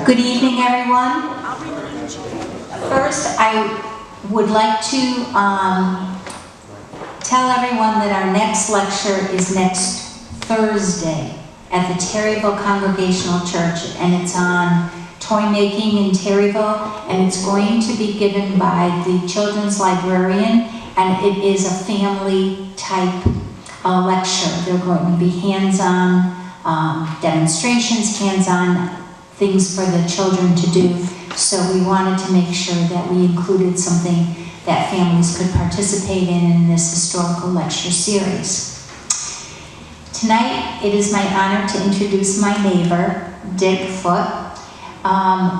Good evening, everyone. First, I would like to tell everyone that our next lecture is next Thursday at the Terryville Congregational Church, and it's on toy making in Terryville, and it's going to be given by the children's librarian, and it is a family type lecture. There are going to be hands-on demonstrations, hands-on things for the children to do. So we wanted to make sure that we included something that families could participate in this historical lecture series. Tonight, it is my honor to introduce my neighbor, Dick Foote.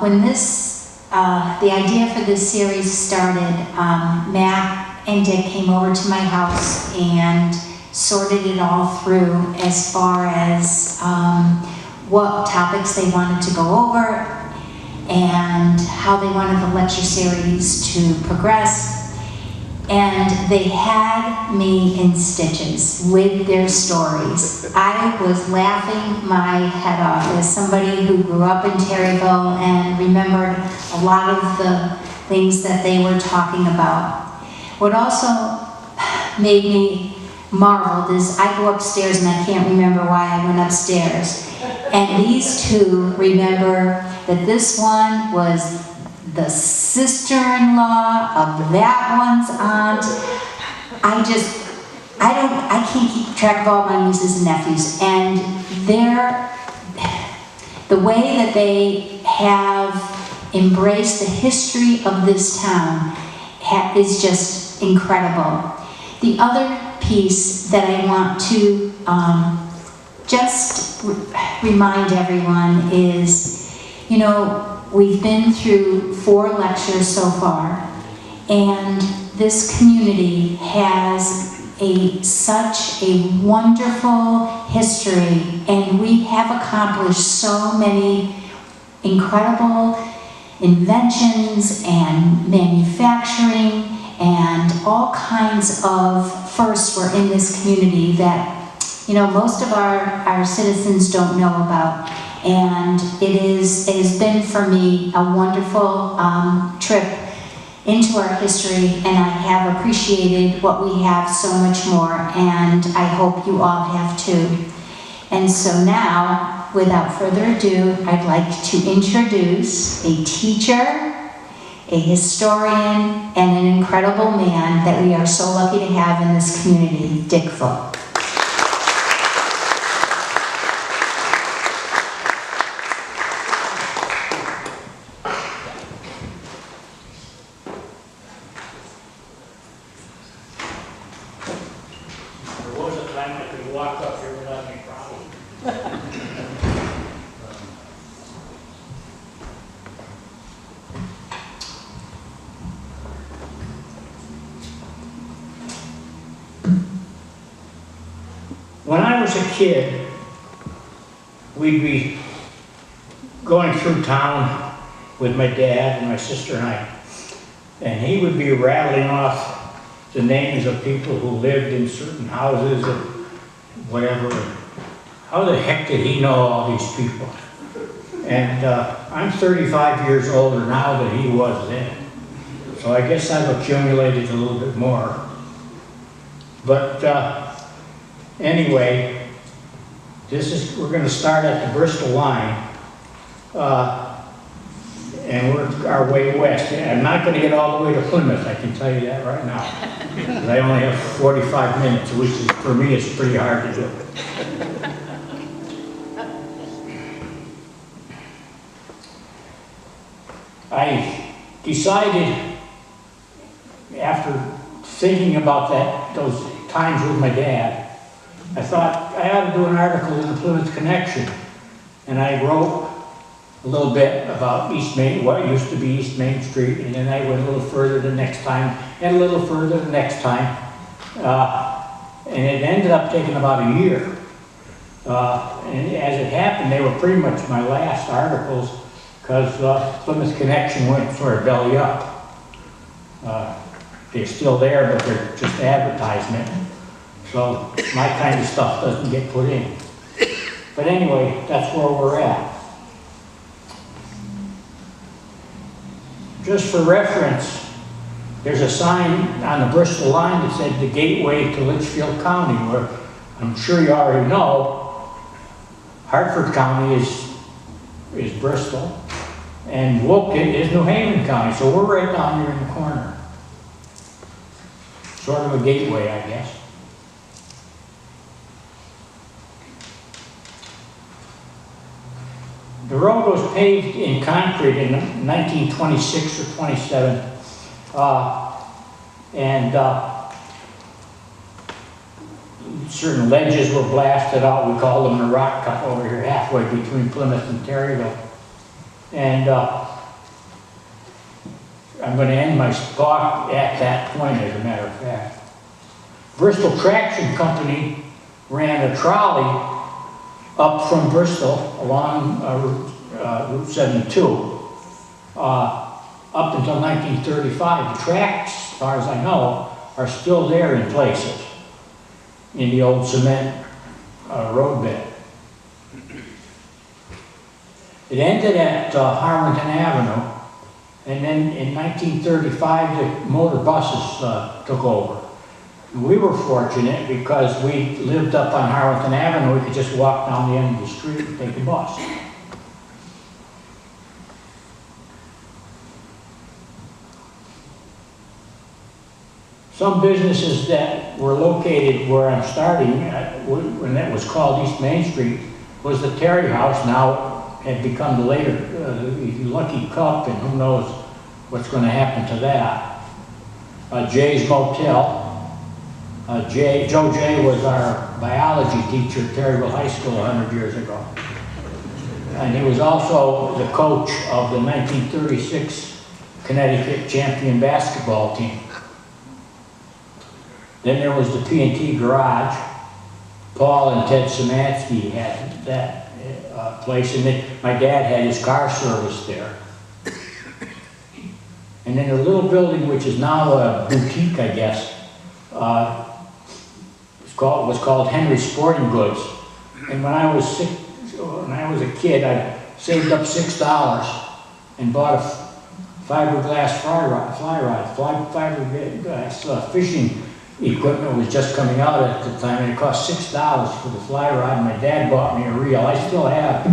When the idea for this series started, Matt and Dick came over to my house and sorted it all through as far as what topics they wanted to go over and how they wanted the lecture series to progress. And they had me in stitches with their stories. I was laughing my head off as somebody who grew up in Terryville and remembered a lot of the things that they were talking about. What also made me marveled is I go upstairs and I can't remember why I went upstairs. And these two remember that this one was the sister-in-law of that one's aunt. I can't keep track of all my nieces and nephews. And the way that they have embraced the history of this town is just incredible. The other piece that I want to just remind everyone is, we've been through 4 lectures so far, and this community has such a wonderful history, and we have accomplished so many incredible inventions and manufacturing and all kinds of firsts were in this community that most of our citizens don't know about. And it has been for me a wonderful trip into our history, and I have appreciated what we have so much more, and I hope you all have too. And so now, without further ado, I'd like to introduce a teacher, a historian, and an incredible man that we are so lucky to have in this community, Dick Foote. When I was a kid, we'd be going through town with my dad and my sister and I, and he would be rattling off the names of people who lived in certain houses or whatever. How the heck did he know all these people? And I'm 35 years older now than he was then, so I guess I've accumulated a little bit more. But anyway, we're going to start at the Bristol line, and we're our way west. I'm not going to get all the way to Plymouth, I can tell you that right now. I only have 45 minutes, which is, for me, it's pretty hard to do. I decided, after thinking about those times with my dad, I thought I ought to do an article in the Plymouth Connection, and I wrote a little bit about East Main, what used to be East Main Street, and then I went a little further the next time, and a little further the next time, and it ended up taking about a year. And as it happened, they were pretty much my last articles, because Plymouth Connection went sort of belly up. They're still there, but they're just advertisement. So my kind of stuff doesn't get put in. But anyway, that's where we're at. Just for reference, there's a sign on the Bristol line that said the gateway to Litchfield County, where I'm sure you already know, Hartford County is Bristol, and Woken is New Haven County, so we're right down here in the corner. Sort of a gateway, I guess. The road was paved in concrete in 1926 or 27, certain ledges were blasted out. We call them the rock cut over here, halfway between Plymouth and Terryville. And I'm going to end my talk at that point, as a matter of fact. Bristol Traction Company ran a trolley up from Bristol along Route 72 up until 1935. The tracks, as far as I know, are still there in places in the old cement road bed. It ended at Harlington Avenue, and then in 1935 the motor buses took over. We were fortunate because we lived up on Harlington Avenue. We could just walk down the end of the street and take a bus. Some businesses that were located where I'm starting, when that was called East Main Street, was the Terry House. Now it had become the later Lucky Cup, and who knows what's going to happen to that. Jay's Motel. Joe Jay was our biology teacher at Terryville High School 100 years ago. And he was also the coach of the 1936 Connecticut champion basketball team. Then there was the P&T Garage. Paul and Ted Szymanski had that place, and then my dad had his car service there. And then a little building which is now a boutique, I guess, was called Henry's Sporting Goods. And when I was a kid, I saved up $6 and bought a fiberglass fiberglass fishing equipment was just coming out at the time, and it cost $6 for the fly rod. And my dad bought me a reel. I still have,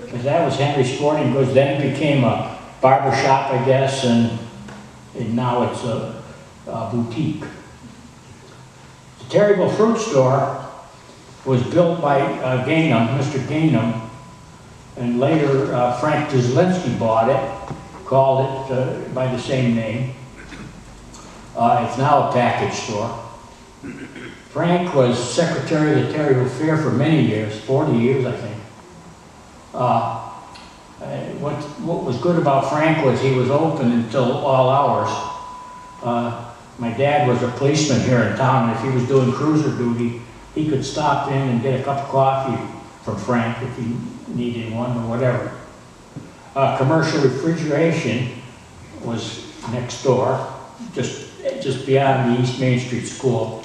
but that was Henry's Sporting Goods. Then it became a barber shop, I guess, and now it's a boutique. The Terryville Fruit Store was built by Mr. Gainham, and later Frank Duslinski bought it, called it by the same name. It's now a package store. Frank was secretary of the Terryville Fair for many years, 40 years, I think. What was good about Frank was he was open until all hours. My dad was a policeman here in town, and if he was doing cruiser duty, he could stop in and get a cup of coffee from Frank if he needed one or whatever. Commercial refrigeration was next door, just beyond the East Main Street School.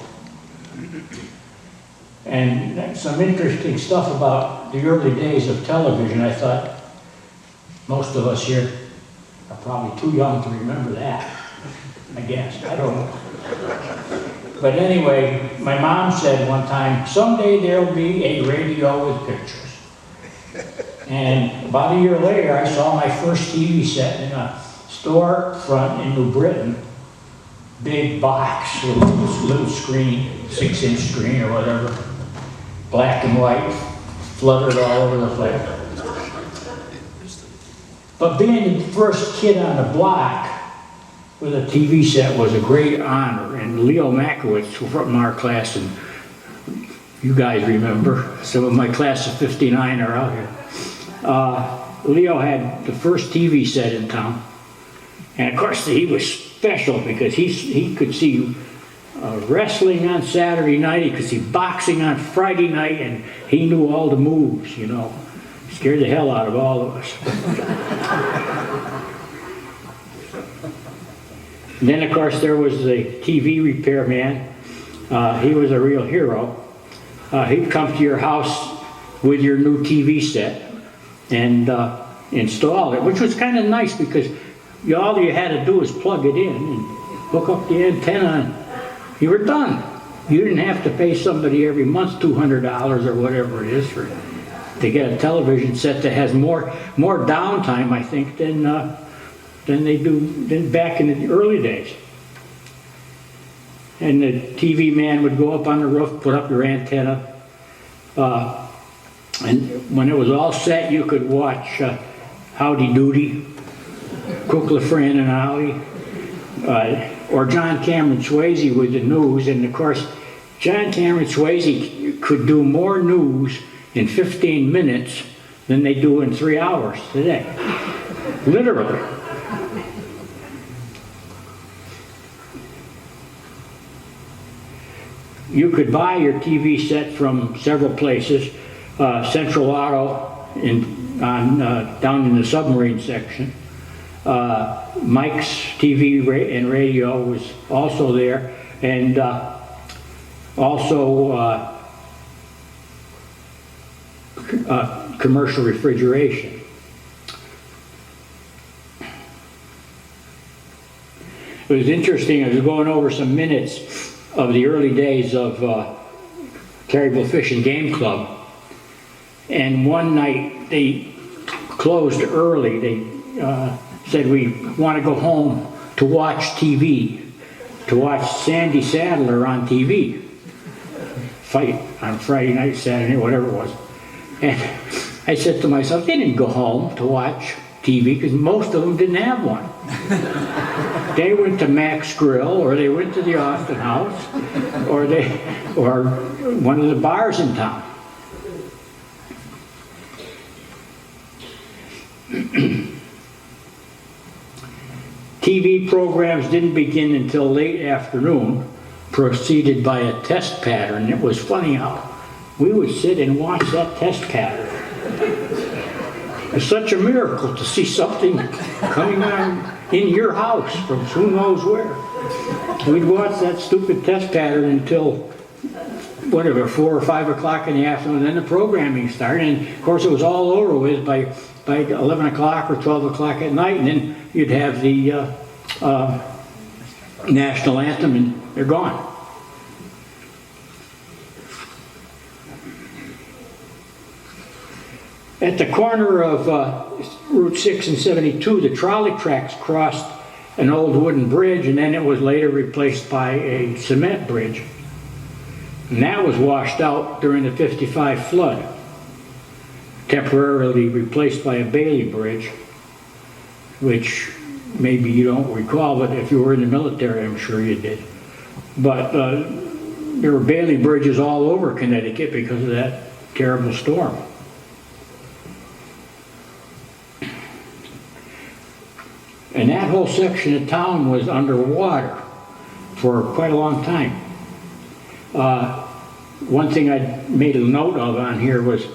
And some interesting stuff about the early days of television. I thought most of us here are probably too young to remember that, I guess. I don't know. But anyway, my mom said one time, someday there'll be a radio with pictures. And about a year later, I saw my first TV set in a storefront in New Britain. Big box with a little screen, 6-inch screen or whatever, black and white, fluttered all over the place. But being the first kid on the block with a TV set was a great honor. And Leo Makowitz from our class, and you guys remember, some of my class of 59 are out here. Leo had the first TV set in town. And of course he was special because he could see wrestling on Saturday night, he could see boxing on Friday night, and he knew all the moves, you know. Scared the hell out of all of us. And then of course there was the TV repairman. He was a real hero. He'd come to your house with your new TV set and install it, which was kind of nice because all you had to do was plug it in and hook up the antenna, and you were done. You didn't have to pay somebody every month $200 or whatever it is to get a television set that has more downtime, I think, than back in the early days. And the TV man would go up on the roof, put up your antenna, and when it was all set, you could watch Howdy Doody, Kukla, Fran and Ollie, or John Cameron Swayze with the news. And of course, John Cameron Swayze could do more news in 15 minutes than they do in 3 hours today. Literally. You could buy your TV set from several places. Central Auto down in the submarine section. Mike's TV and radio was also there, and also commercial refrigeration. It was interesting. I was going over some minutes of the early days of Terryville Fish and Game Club, and one night they closed early. They said, we want to go home to watch TV, to watch Sandy Sadler on TV fight on Friday night, Saturday, whatever it was. And I said to myself, they didn't go home to watch TV because most of them didn't have one. They went to Mac's Grill, or they went to the Austin House, or one of the bars in town. TV programs didn't begin until late afternoon, preceded by a test pattern. It was funny how we would sit and watch that test pattern. It's such a miracle to see something coming on in your house from who knows where. We'd watch that stupid test pattern until, whatever, 4 or 5 o'clock in the afternoon, and then the programming started. And of course it was all over with by 11 o'clock or 12 o'clock at night, and then you'd have the national anthem and they're gone. At the corner of Route 6 and 72, the trolley tracks crossed an old wooden bridge, and then it was later replaced by a cement bridge. And that was washed out during the '55 flood, temporarily replaced by a Bailey Bridge, which maybe you don't recall, but if you were in the military, I'm sure you did. But there were Bailey bridges all over Connecticut because of that terrible storm. And that whole section of town was underwater for quite a long time. One thing I made a note of on here was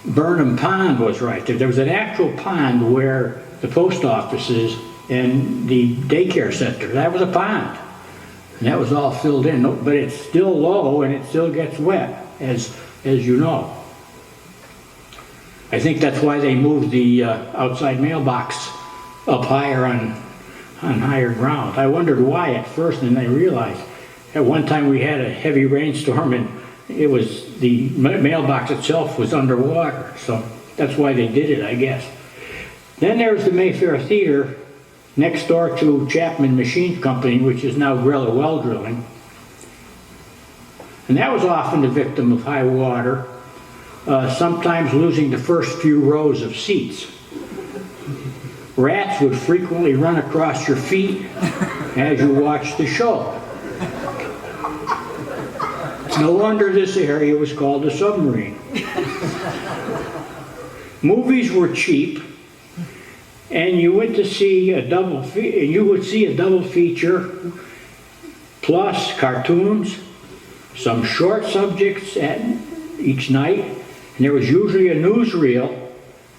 Burnham Pond was right there. There was an actual pond where the post office is and the daycare center. That was a pond. And that was all filled in. But it's still low and it still gets wet, as you know. I think that's why they moved the outside mailbox up higher on higher ground. I wondered why at first, and I realized at one time we had a heavy rainstorm and it was the mailbox itself was underwater, so that's why they did it, I guess. Then there's the Mayfair Theater next door to Chapman Machine Company, which is now Grella Well Drilling, and that was often the victim of high water, sometimes losing the first few rows of seats. Rats would frequently run across your feet as you watched the show. No wonder this area was called the submarine. Movies were cheap, and you went to see you would see a double feature, plus cartoons, some short subjects at each night, and there was usually a newsreel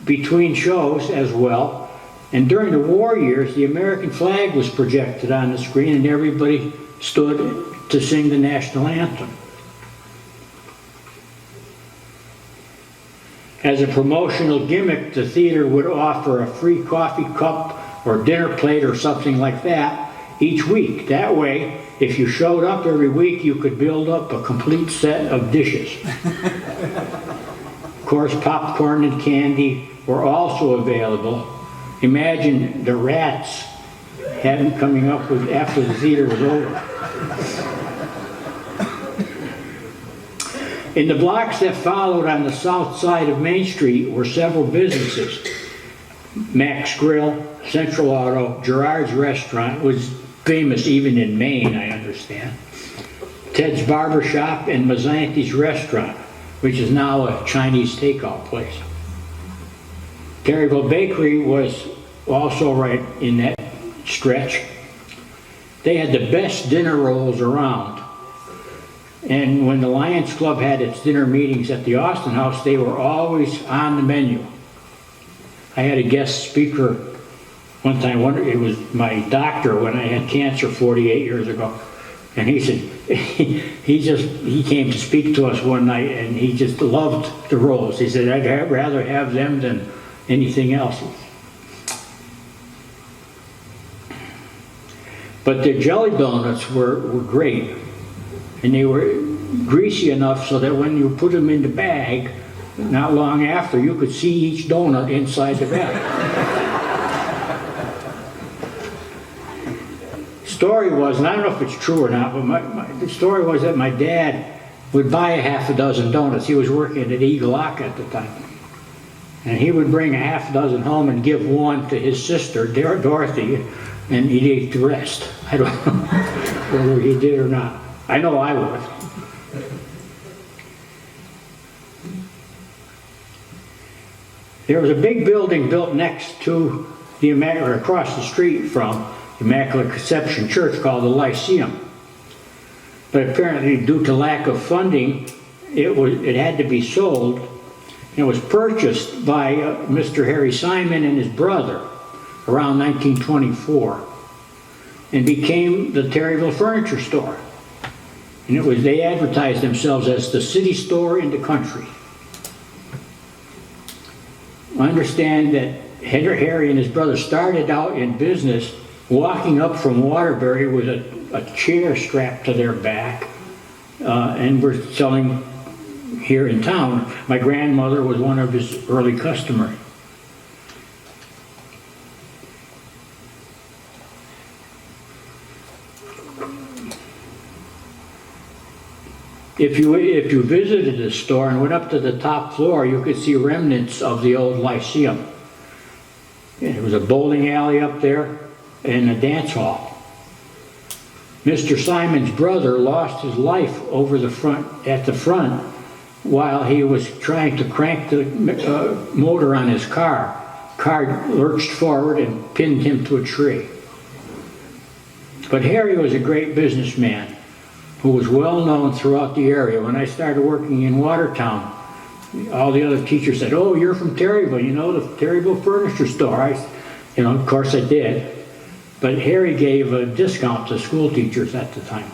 between shows as well. And during the war years, the American flag was projected on the screen and everybody stood to sing the national anthem. As a promotional gimmick, the theater would offer a free coffee cup or dinner plate or something like that each week. That way, if you showed up every week, you could build up a complete set of dishes. Of course, popcorn and candy were also available. Imagine the rats having coming up with after the theater was over. In the blocks that followed on the south side of Main Street were several businesses. Mac's Grill, Central Auto, Gerard's Restaurant was famous even in Maine, I understand. Ted's Barber Shop and Mazzanti's Restaurant, which is now a Chinese takeout place. Terryville Bakery was also right in that stretch. They had the best dinner rolls around. And when the Lions Club had its dinner meetings at the Austin House, they were always on the menu. I had a guest speaker one time, it was my doctor when I had cancer 48 years ago. And he said, he came to speak to us one night and he just loved the rolls. He said, I'd rather have them than anything else. But the jelly donuts were great. And they were greasy enough so that when you put them in the bag, not long after, you could see each donut inside the bag. Story was, and I don't know if it's true or not, but the story was that my dad would buy a half a dozen donuts. He was working at Eagle Lock at the time. And he would bring a half a dozen home and give one to his sister, Dorothy, and he'd eat the rest. I don't know whether he did or not. I know I would. There was a big building built next to the across the street from the Immaculate Conception Church called the Lyceum. But apparently, due to lack of funding, it had to be sold. It was purchased by Mr. Harry Simon and his brother around 1924 and became the Terryville Furniture Store. And they advertised themselves as the city store in the country. I understand that Harry and his brother started out in business walking up from Waterbury with a chair strapped to their back and were selling here in town. My grandmother was one of his early customers. If you visited the store and went up to the top floor, you could see remnants of the old Lyceum. There was a bowling alley up there and a dance hall. Mr. Simon's brother lost his life at the front while he was trying to crank the motor on his car. Car lurched forward and pinned him to a tree. But Harry was a great businessman who was well known throughout the area. When I started working in Watertown, all the other teachers said, "Oh, you're from Terryville, you know, the Terryville Furniture Store." Of course I did. But Harry gave a discount to school teachers at the time.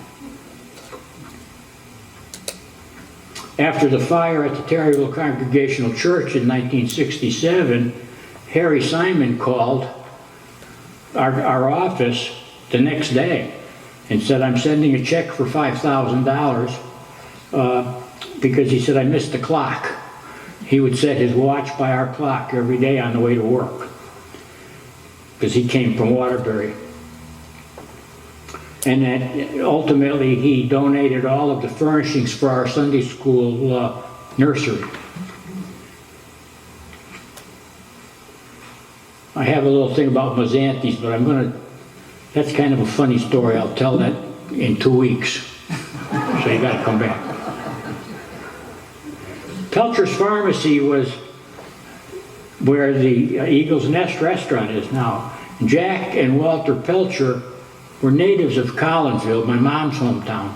After the fire at the Terryville Congregational Church in 1967, Harry Simon called our office the next day and said, "I'm sending a check for $5,000 because," he said, "I missed the clock." He would set his watch by our clock every day on the way to work because he came from Waterbury. And then ultimately he donated all of the furnishings for our Sunday school nursery. I have a little thing about Mazzanti's, but that's kind of a funny story. I'll tell that in 2 weeks. So you gotta come back. Pelcher's Pharmacy was where the Eagle's Nest restaurant is now. Jack and Walter Pelcher were natives of Collinsville, my mom's hometown.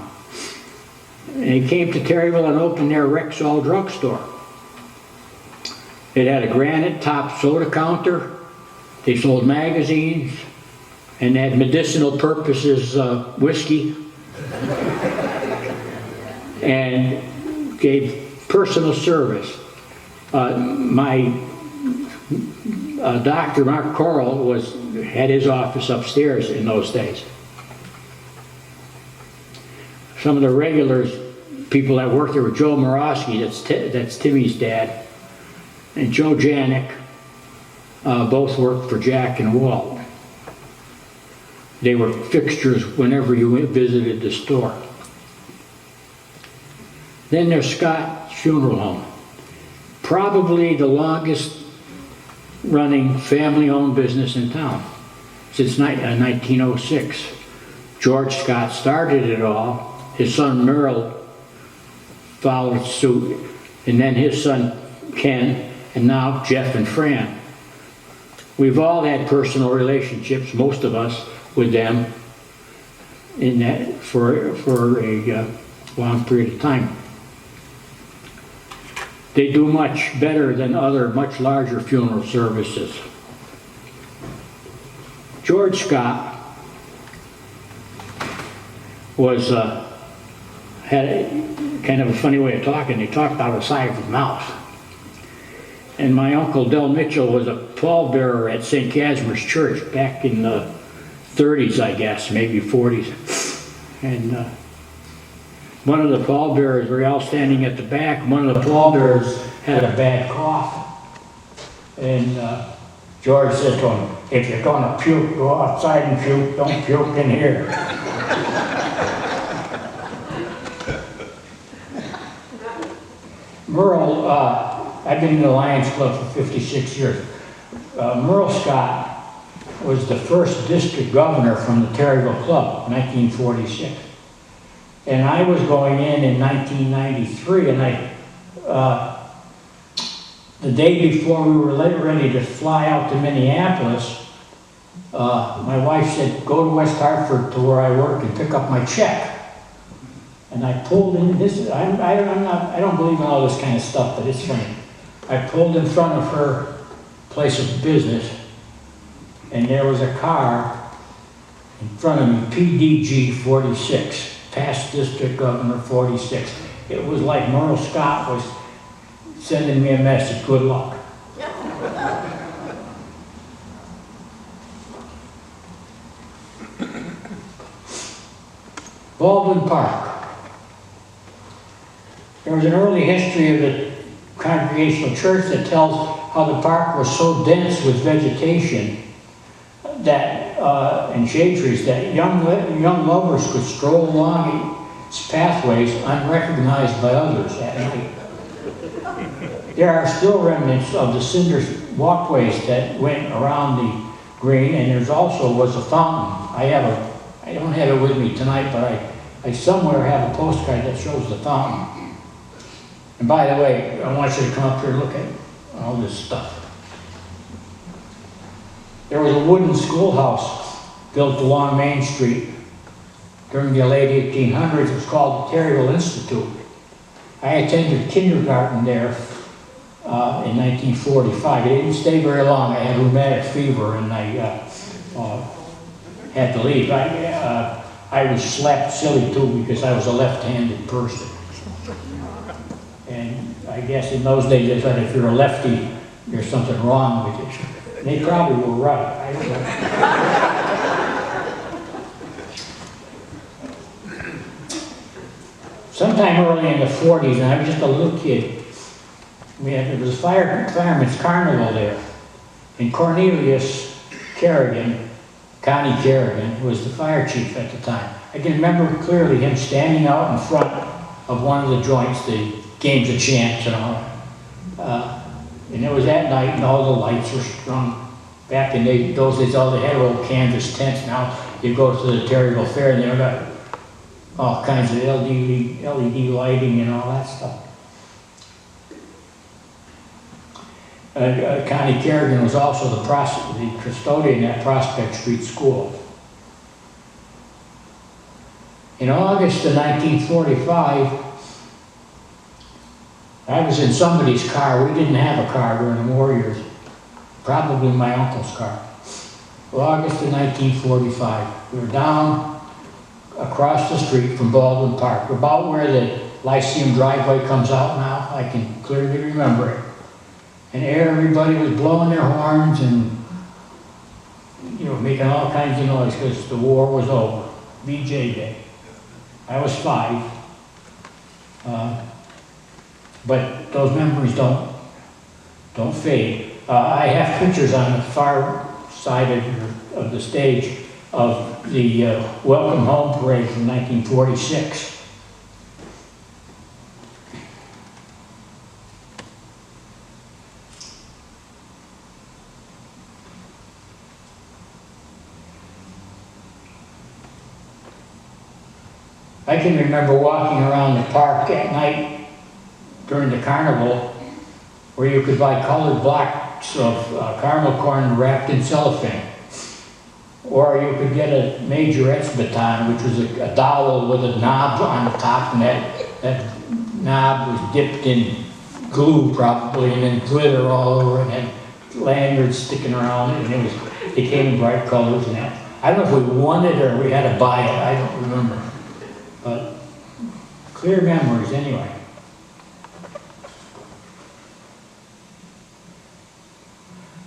And they came to Terryville and opened their Rexall drugstore. It had a granite top soda counter. They sold magazines and had medicinal purposes whiskey and gave personal service. My Dr. Mark Coral had his office upstairs in those days. Some of the regulars, people that worked there were Joe Morosky, that's Timmy's dad, and Joe Janik, both worked for Jack and Walt. They were fixtures whenever you visited the store. Then there's Scott's Funeral Home. Probably the longest running family-owned business in town since 1906. George Scott started it all. His son Merle followed suit, and then his son Ken, and now Jeff and Fran. We've all had personal relationships, most of us, with them in that for a long period of time. They do much better than other much larger funeral services. George Scott had kind of a funny way of talking. He talked out of the side of his mouth. And my uncle Del Mitchell was a pallbearer at St. Casimir's Church back in the 30s, I guess, maybe 40s. And one of the pallbearers, we were all standing at the back, one of the pallbearers had a bad cough. And George said to him, "If you're going to puke, go outside and puke, don't puke in here." Merle, I've been in the Lions Club for 56 years. Merle Scott was the first district governor from the Terryville Club, 1946. And I was going in 1993, and the day before we were ready to fly out to Minneapolis, my wife said, "Go to West Hartford to where I work and pick up my check." And I pulled in this. I don't believe in all this kind of stuff, but it's funny. I pulled in front of her place of business, and there was a car in front of me, PDG 46, past District Governor 46. It was like Merle Scott was sending me a message, "Good luck." Baldwin Park. There was an early history of the Congregational Church that tells how the park was so dense with vegetation that and shade trees that young lovers could stroll along its pathways unrecognized by others at night. There are still remnants of the cinder walkways that went around the green, and there's also was a fountain. I don't have it with me tonight, but I somewhere have a postcard that shows the fountain. And by the way, I want you to come up here and look at all this stuff. There was a wooden schoolhouse built along Main Street during the late 1800s. It was called the Terryville Institute. I attended kindergarten there in 1945. I didn't stay very long. I had rheumatic fever and I had to leave. I was slapped silly too because I was a left-handed person. And I guess in those days they said if you're a lefty, there's something wrong with you. And they probably were right. I don't know. Sometime early in the 40s, and I was just a little kid, there was a fireman's carnival there. And Cornelius Kerrigan, Connie Kerrigan, was the fire chief at the time. I can remember clearly him standing out in front of one of the joints, the Games of Chance and all. And it was at night and all the lights were strung. Back in those days, all they had were old canvas tents. Now you go to the Terryville Fair and they've got all kinds of LED lighting and all that stuff. Connie Kerrigan was also the custodian at Prospect Street School. In August of 1945, I was in somebody's car. We didn't have a car during the war years. Probably my uncle's car. August of 1945. We were down across the street from Baldwin Park, about where the Lyceum driveway comes out now. I can clearly remember it. And everybody was blowing their horns and, you know, making all kinds of noise because the war was over. VJ Day. I was 5. But those memories don't fade. I have pictures on the far side of the stage of the Welcome Home Parade from 1946. I can remember walking around the park at night during the carnival where you could buy colored blocks of caramel corn wrapped in cellophane. Or you could get a majorette's baton, which was a dowel with a knob on the top, and that knob was dipped in glue probably, and then glitter all over it, and had lanyards sticking around it, and it came in bright colors and that. I don't know if we won it or we had to buy it, I don't remember. But clear memories anyway.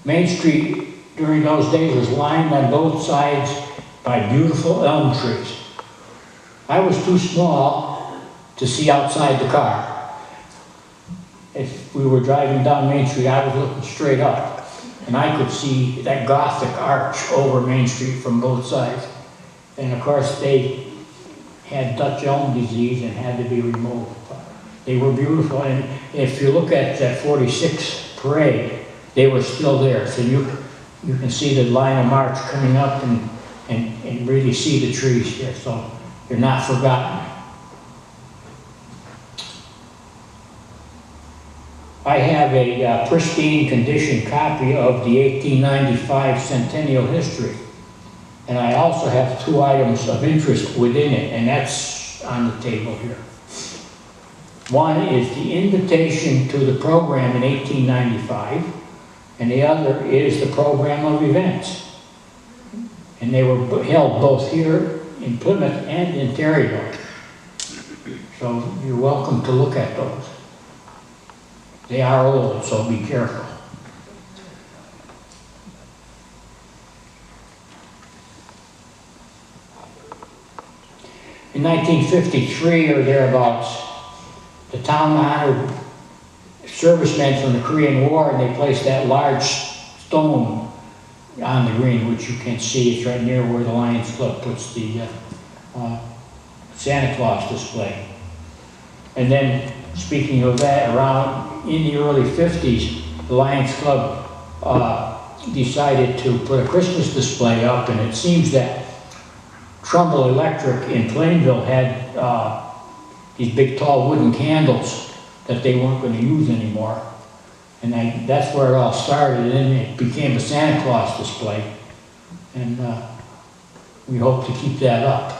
Main Street during those days was lined on both sides by beautiful elm trees. I was too small to see outside the car. If we were driving down Main Street, I was looking straight up, and I could see that Gothic arch over Main Street from both sides. And of course, they had Dutch elm disease and had to be removed. They were beautiful, and if you look at that 46 parade, they were still there. So you can see the line of march coming up and really see the trees here, so they're not forgotten. I have a pristine condition copy of the 1895 Centennial History. And I also have 2 items of interest within it, and that's on the table here. One is the invitation to the program in 1895, and the other is the program of events. And they were held both here in Plymouth and in Terryville. So you're welcome to look at those. They are old, so be careful. In 1953 or thereabouts, the town honored servicemen from the Korean War, and they placed that large stone on the green, which you can see. It's right near where the Lions Club puts the Santa Claus display. And then, speaking of that, around in the early 50s, the Lions Club decided to put a Christmas display up, and it seems that Trumbull Electric in Plainville had these big tall wooden candles that they weren't going to use anymore. And that's where it all started, and then it became a Santa Claus display. And we hope to keep that up.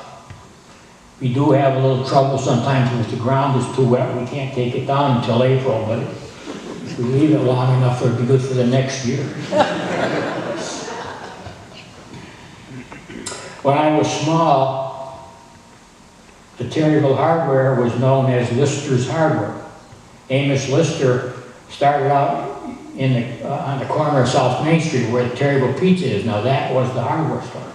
We do have a little trouble sometimes if the ground is too wet. We can't take it down until April, but if we leave it long enough, it'll be good for the next year. When I was small, the Terryville Hardware was known as Lister's Hardware. Amos Lister started out on the corner of South Main Street where the Terryville Pizza is. Now that was the hardware store.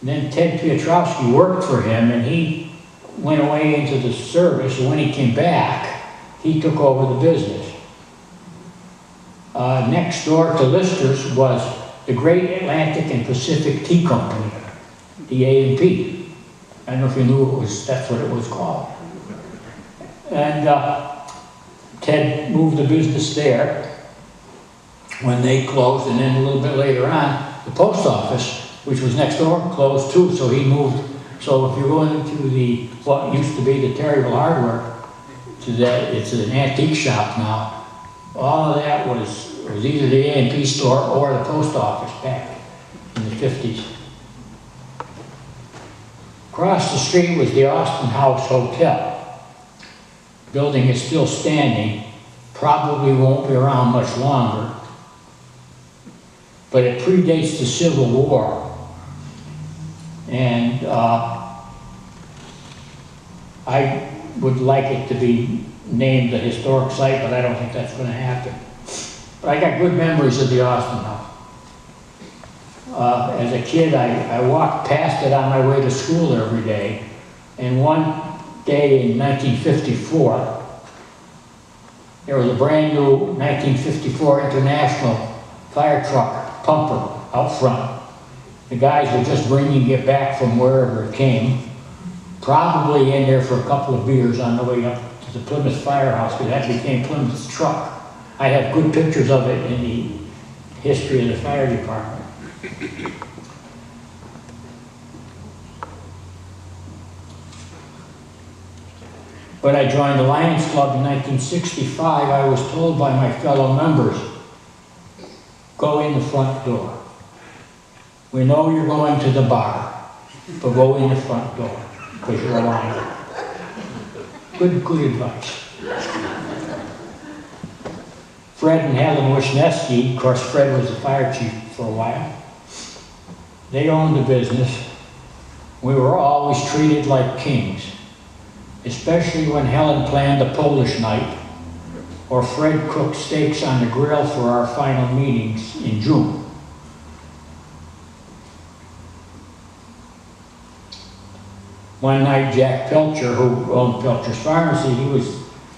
And then Ted Piotrowski worked for him, and he went away into the service, and when he came back, he took over the business. Next door to Lister's was the Great Atlantic and Pacific Tea Company, the A&P. I don't know if you knew that's what it was called. And Ted moved the business there when they closed, and then a little bit later on, the post office, which was next door, closed too, so he moved. So if you go into what used to be the Terryville Hardware, it's an antique shop now. All of that was either the A&P store or the post office back in the 50s. Across the street was the Austin House Hotel. Building is still standing, probably won't be around much longer, but it predates the Civil War. And I would like it to be named a historic site, but I don't think that's going to happen. I got good memories of the Austin House. As a kid, I walked past it on my way to school every day. And one day in 1954, there was a brand new 1954 International fire truck pumper out front. The guys were just bringing it back from wherever it came, probably in there for a couple of beers on the way up to the Plymouth firehouse, because that became Plymouth's truck. I have good pictures of it in the history of the fire department. When I joined the Lions Club in 1965, I was told by my fellow members, go in the front door. We know you're going to the bar, but go in the front door, because you're a lion. Good advice. Fred and Helen Wisniewski, of course Fred was the fire chief for a while, they owned the business. We were always treated like kings, especially when Helen planned a Polish night or Fred cooked steaks on the grill for our final meetings in June. One night, Jack Pilcher, who owned Pilcher's Pharmacy,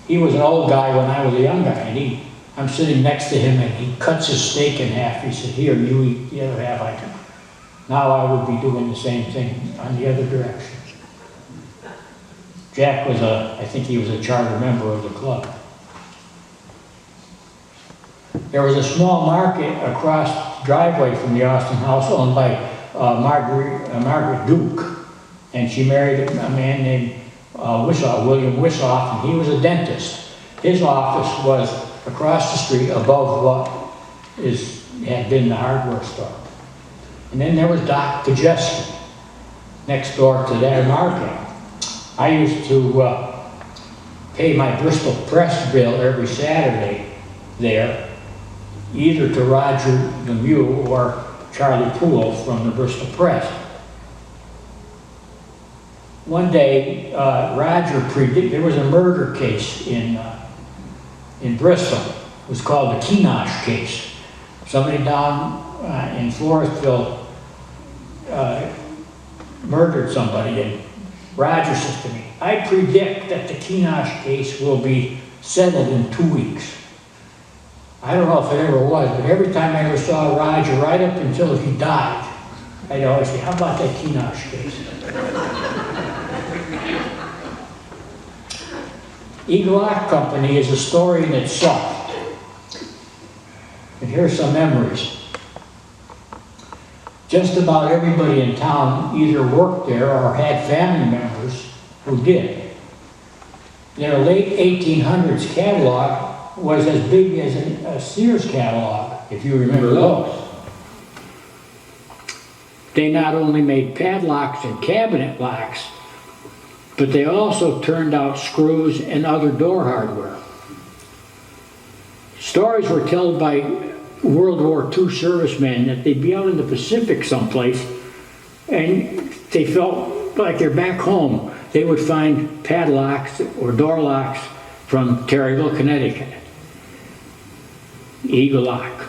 he was an old guy when I was a young guy, and I'm sitting next to him, and he cuts his steak in half. He said, here, you eat the other half. Now I would be doing the same thing on the other direction. Jack was I think he was a charter member of the club. There was a small market across the driveway from the Austin House owned by Margaret Duke. And she married a man named William Wissoff, and he was a dentist. His office was across the street above what had been the hardware store. And then there was Doc Pajeski next door to that market. I used to pay my Bristol Press bill every Saturday there, either to Roger Lemieux or Charlie Poole from the Bristol Press. One day, Roger predicted, there was a murder case in Bristol. It was called the Kenosh case. Somebody down in Floresville murdered somebody, and Roger says to me, I predict that the Kenosh case will be settled in 2 weeks. I don't know if it ever was, but every time I ever saw Roger, right up until he died, I'd always say, how about that Kenosh case? Eagle Art Company is a story in itself. And here's some memories. Just about everybody in town either worked there or had family members who did. Their late 1800s catalog was as big as a Sears catalog, if you remember those. They not only made padlocks and cabinet locks, but they also turned out screws and other door hardware. Stories were told by World War II servicemen that they'd be out in the Pacific someplace and they felt like they're back home. They would find padlocks or door locks from Terryville, Connecticut. Eagle Lock.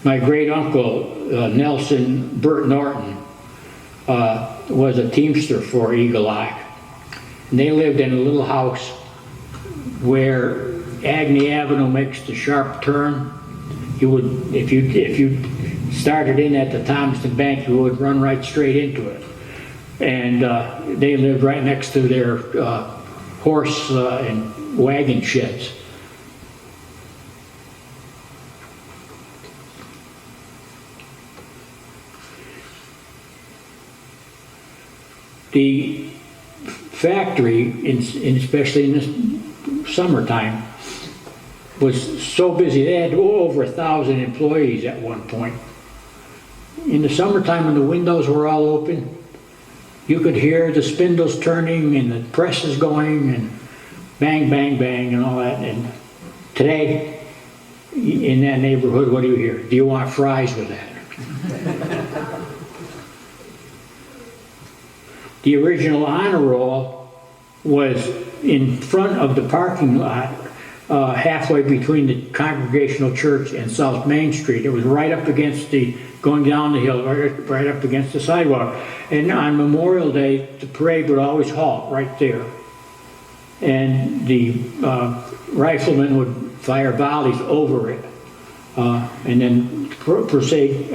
My great uncle, Nelson Burt Norton, was a teamster for Eagle Lock. And they lived in a little house where Agnew Avenue makes the sharp turn. You would, if you started in at the Thompson Bank, you would run right straight into it. And they lived right next to their horse and wagon sheds. The factory, especially in the summertime, was so busy. They had over 1,000 employees at one point. In the summertime, when the windows were all open, you could hear the spindles turning and the presses going and bang, bang, bang and all that. And today, in that neighborhood, what do you hear? Do you want fries with that? The original honor roll was in front of the parking lot, halfway between the Congregational Church and South Main Street. It was right up against going down the hill, right up against the sidewalk. And on Memorial Day, the parade would always halt right there. And the riflemen would fire volleys over it, and then proceed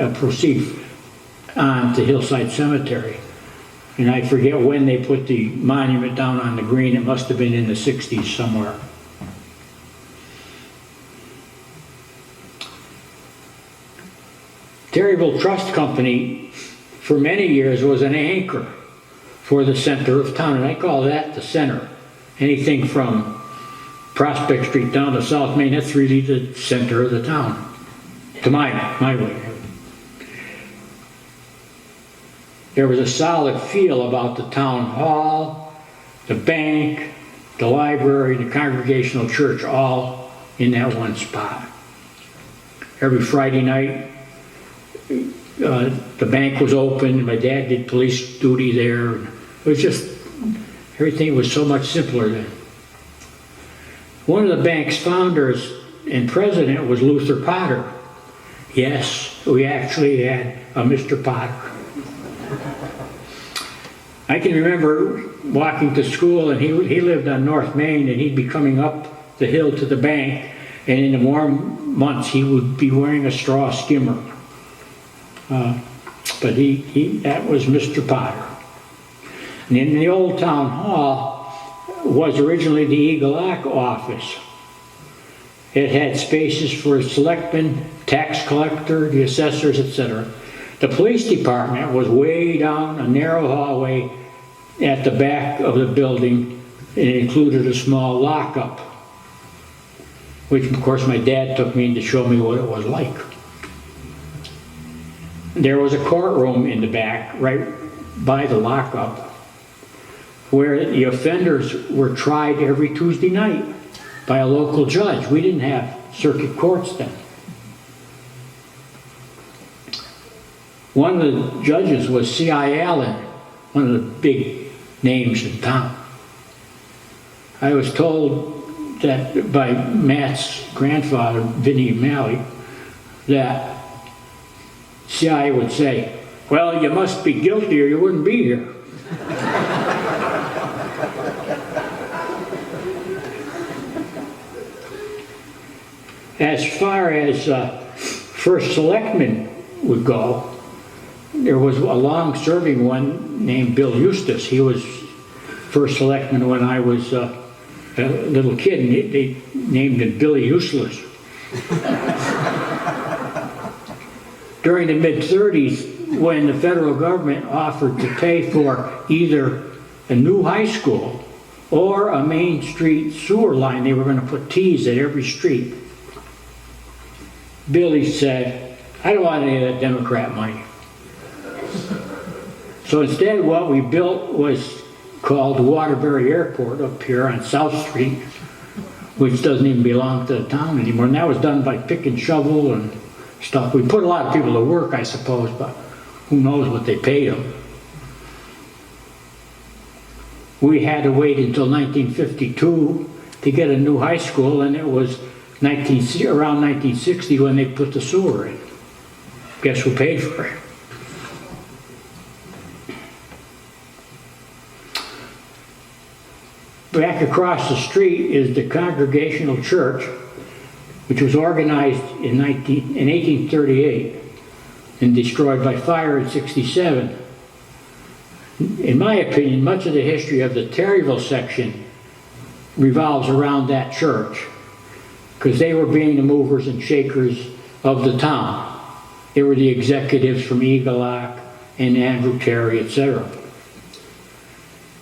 on to Hillside Cemetery. And I forget when they put the monument down on the green. It must have been in the 60s somewhere. Terryville Trust Company, for many years, was an anchor for the center of town, and I call that the center. Anything from Prospect Street down to South Main, that's really the center of the town, to my way. There was a solid feel about the town hall, the bank, the library, the Congregational Church, all in that one spot. Every Friday night, the bank was open. My dad did police duty there. It was just, everything was so much simpler then. One of the bank's founders and president was Luther Potter. Yes, we actually had a Mr. Potter. I can remember walking to school, and he lived on North Main, and he'd be coming up the hill to the bank, and in the warm months he would be wearing a straw skimmer. But that was Mr. Potter. And in the old town hall was originally the Eagle Eye office. It had spaces for selectmen, tax collector, the assessors, etc. The police department was way down a narrow hallway at the back of the building, and it included a small lockup, which of course my dad took me in to show me what it was like. There was a courtroom in the back, right by the lockup, where the offenders were tried every Tuesday night by a local judge. We didn't have circuit courts then. One of the judges was C.I. Allen, one of the big names in town. I was told that by Matt's grandfather, Vinnie Malley, that C.I. would say, "Well, you must be guilty or you wouldn't be here." As far as first selectman would go, there was a long-serving one named Bill Eustace. He was first selectman when I was a little kid, and they named him Billy Useless. During the mid-30s, when the federal government offered to pay for either a new high school or a Main Street sewer line, they were going to put T's at every street. Billy said, "I don't want any of that Democrat money." So instead, what we built was called Waterbury Airport up here on South Street, which doesn't even belong to the town anymore. And that was done by pick and shovel and stuff. We put a lot of people to work, I suppose, but who knows what they paid them. We had to wait until 1952 to get a new high school, and it was around 1960 when they put the sewer in. Guess who paid for it? Back across the street is the Congregational Church, which was organized in 1838 and destroyed by fire in '67. In my opinion, much of the history of the Terryville section revolves around that church, because they were being the movers and shakers of the town. They were the executives from Eagle Eye and Andrew Terry, etc.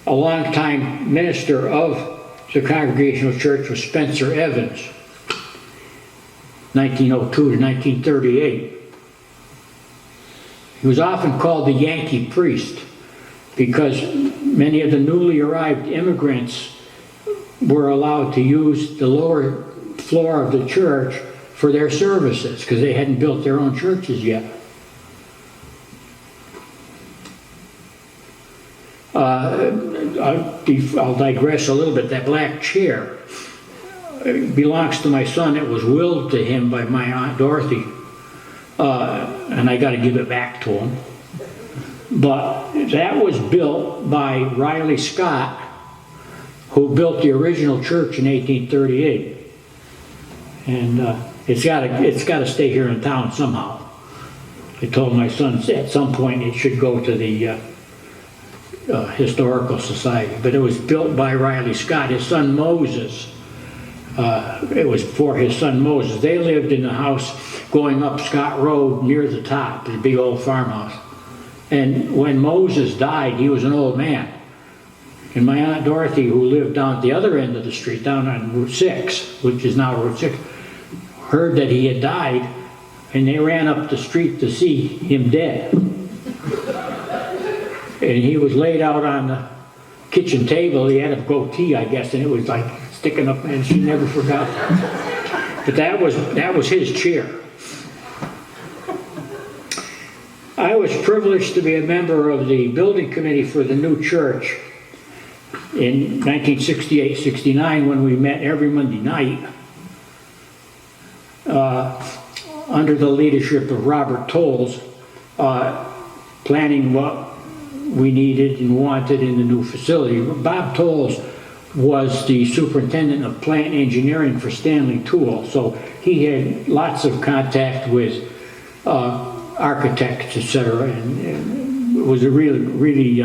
A longtime minister of the Congregational Church was Spencer Evans, 1902 to 1938. He was often called the Yankee priest because many of the newly arrived immigrants were allowed to use the lower floor of the church for their services because they hadn't built their own churches yet. I'll digress a little bit. That black chair belongs to my son. It was willed to him by my Aunt Dorothy, and I got to give it back to him. But that was built by Riley Scott, who built the original church in 1838. And it's got to stay here in town somehow. I told my son at some point it should go to the Historical Society. But it was built by Riley Scott. His son Moses, it was for his son Moses. They lived in the house going up Scott Road near the top, the big old farmhouse. And when Moses died, he was an old man. And my Aunt Dorothy, who lived down at the other end of the street, down on Route 6, which is now Route 6, heard that he had died, and they ran up the street to see him dead. And he was laid out on the kitchen table. He had a goatee, I guess, and it was like sticking up, and she never forgot that. But that was his chair. I was privileged to be a member of the building committee for the new church in 1968-69 when we met every Monday night under the leadership of Robert Tolles, planning what we needed and wanted in the new facility. Bob Tolles was the superintendent of plant engineering for Stanley Tool, so he had lots of contact with architects, etc., and it was a really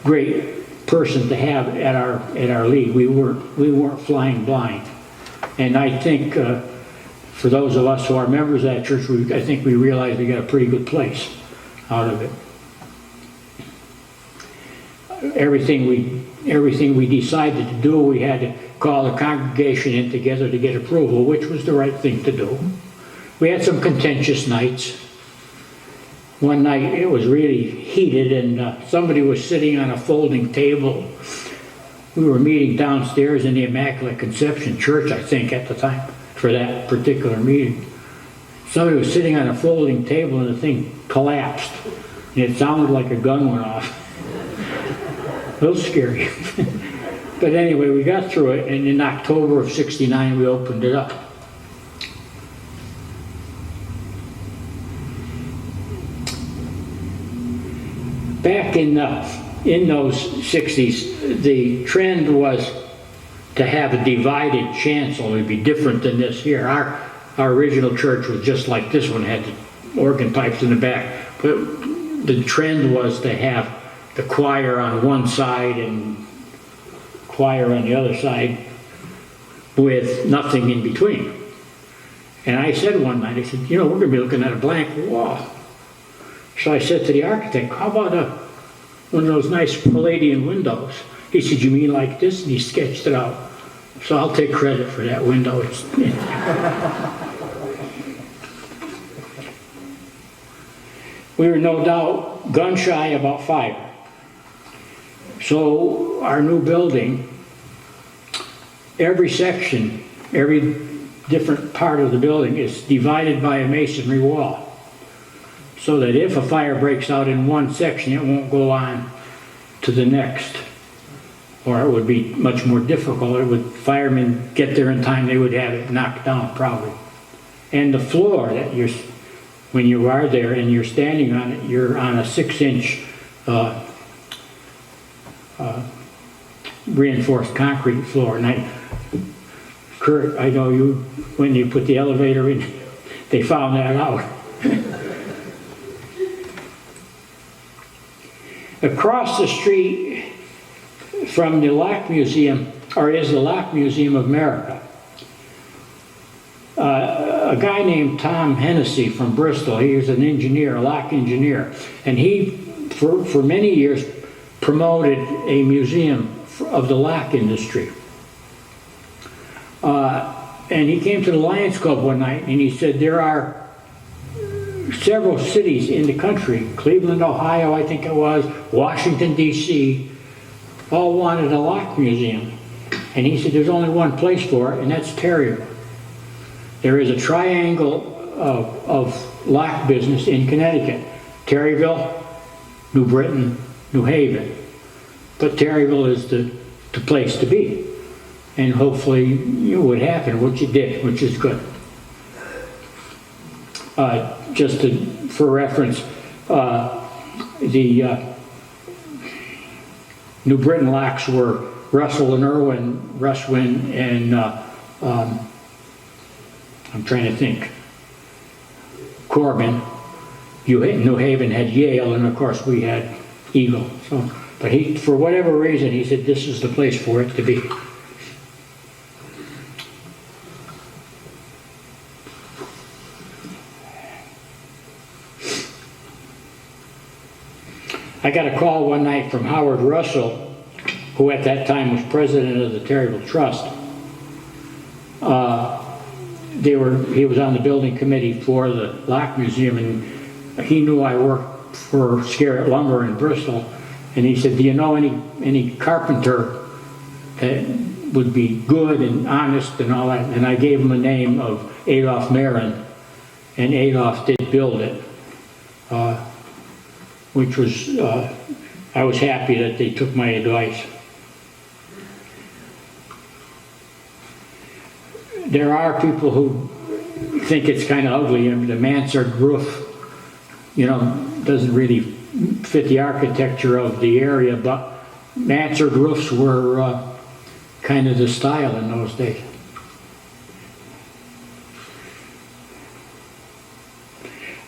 great person to have at our league. We weren't flying blind, and I think for those of us who are members of that church, I think we realized we got a pretty good place out of it. Everything we decided to do, we had to call the congregation in together to get approval, which was the right thing to do. We had some contentious nights. One night it was really heated, and somebody was sitting on a folding table. We were meeting downstairs in the Immaculate Conception Church, I think, at the time, for that particular meeting. Somebody was sitting on a folding table and the thing collapsed, and it sounded like a gun went off. A little scary. But anyway, we got through it, and in October of '69 we opened it up. Back in those 60s, the trend was to have a divided chancel. It'd be different than this here. Our original church was just like this one, had the organ pipes in the back. But the trend was to have the choir on one side and choir on the other side with nothing in between. And I said one night, I said, we're going to be looking at a blank wall. So I said to the architect, how about one of those nice Palladian windows? He said, you mean like this? And he sketched it out. So I'll take credit for that window. We were no doubt gun shy about fire. So our new building, every section, every different part of the building is divided by a masonry wall. So that if a fire breaks out in one section, it won't go on to the next. Or it would be much more difficult. Firemen get there in time, they would have it knocked down probably. And the floor that when you are there and you're standing on it, you're on a 6-inch reinforced concrete floor. And Kurt, I know you, when you put the elevator in, they found that out. Across the street from the Lock Museum, or is the Lock Museum of America. A guy named Tom Hennessy from Bristol, he was an engineer, a lock engineer, and he, for many years, promoted a museum of the lock industry. And he came to the Lions Club one night and he said, there are several cities in the country, Cleveland, Ohio, I think it was, Washington, D.C., all wanted a lock museum. And he said, there's only one place for it, and that's Terryville. There is a triangle of lock business in Connecticut. Terryville, New Britain, New Haven. but Terryville is the place to be. And hopefully it would happen, which it did, which is good. Just for reference, the New Britain locks were Russell and Irwin, Russwin, and I'm trying to think, Corbin. New Haven had Yale, and of course we had Eagle. So, but he, for whatever reason, he said this is the place for it to be. I got a call one night from Howard Russell, who at that time was president of the Terryville Trust. He was on the building committee for the Lock Museum, and he knew I worked for Scarrett Lumber in Bristol, and he said, do you know any carpenter that would be good and honest and all that? And I gave him a name of Adolph Marin, and Adolph did build it. Which was, I was happy that they took my advice. There are people who think it's kind of ugly, and the mansard roof, you know, doesn't really fit the architecture of the area, but mansard roofs were kind of the style in those days.